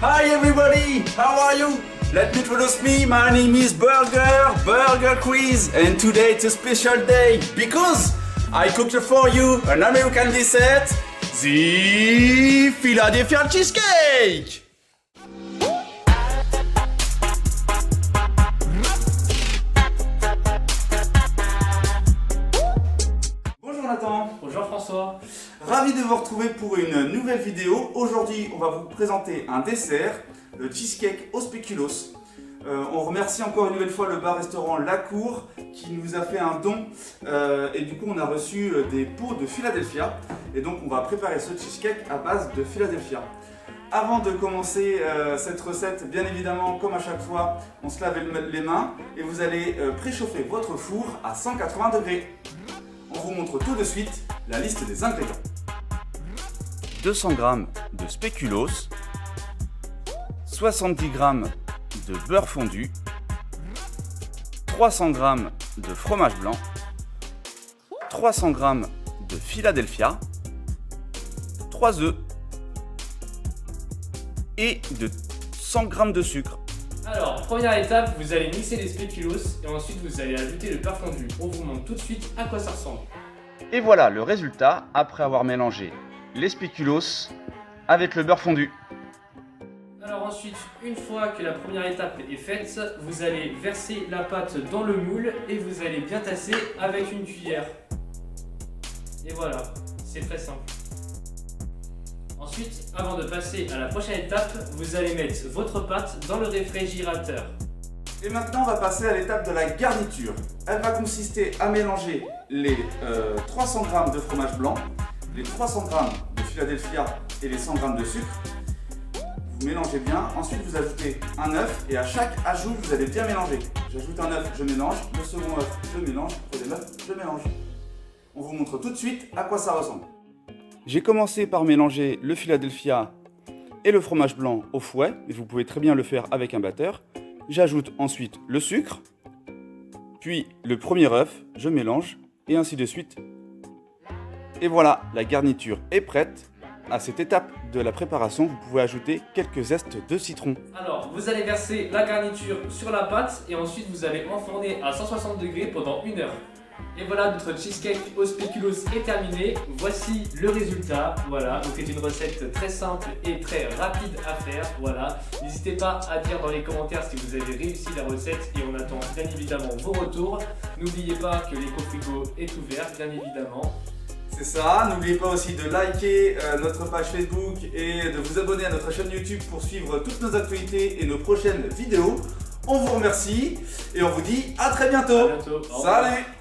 Hi everybody, how are you? Let me introduce me, my name is Burger Quiz, and today it's a special day because I cooked for you an American dessert, the Philadelphia cheesecake! Bonjour Nathan. Bonjour François. Ravi de vous retrouver pour une nouvelle vidéo. Aujourd'hui, on va vous présenter un dessert, le cheesecake au spéculoos. On remercie encore une nouvelle fois le bar-restaurant La Cour qui nous a fait un don et du coup on a reçu des pots de Philadelphia et donc on va préparer ce cheesecake à base de Philadelphia. Avant de commencer cette recette, bien évidemment comme à chaque fois, on se lave les mains et vous allez préchauffer votre four à 180 degrés. On vous montre tout de suite la liste des ingrédients. 200 g de spéculoos, 70 g de beurre fondu, 300 g de fromage blanc, 300 g de Philadelphia, 3 œufs et de 100 g de sucre. Alors, première étape, vous allez mixer les spéculoos et ensuite vous allez ajouter le beurre fondu. On vous montre tout de suite à quoi ça ressemble. Et voilà le résultat après avoir mélangé les spéculoos avec le beurre fondu. Alors ensuite, une fois que la première étape est faite, vous allez verser la pâte dans le moule et vous allez bien tasser avec une cuillère. Et voilà, c'est très simple. Ensuite, avant de passer à la prochaine étape, vous allez mettre votre pâte dans le réfrigérateur. Et maintenant, on va passer à l'étape de la garniture. Elle va consister à mélanger les 300 g de fromage blanc, les 300 g de Philadelphia et les 100 g de sucre. Vous mélangez bien. Ensuite, vous ajoutez un œuf et à chaque ajout, vous allez bien mélanger. J'ajoute un œuf, je mélange. Le second œuf, je mélange. Troisième œuf, je mélange. On vous montre tout de suite à quoi ça ressemble. J'ai commencé par mélanger le Philadelphia et le fromage blanc au fouet, mais vous pouvez très bien le faire avec un batteur. J'ajoute ensuite le sucre, puis le premier œuf, je mélange, et ainsi de suite. Et voilà, la garniture est prête. À cette étape de la préparation, vous pouvez ajouter quelques zestes de citron. Alors, vous allez verser la garniture sur la pâte et ensuite vous allez enfourner à 160 degrés pendant 1 heure. Et voilà, notre cheesecake au spéculoos est terminé. Voici le résultat. Voilà, donc c'est une recette très simple et très rapide à faire. Voilà, n'hésitez pas à dire dans les commentaires si vous avez réussi la recette et on attend bien évidemment vos retours. N'oubliez pas que l'éco-frigo est ouvert, bien évidemment. C'est ça, n'oubliez pas aussi de liker notre page Facebook et de vous abonner à notre chaîne YouTube pour suivre toutes nos actualités et nos prochaines vidéos. On vous remercie et on vous dit à très bientôt. À bientôt. Au revoir. Salut!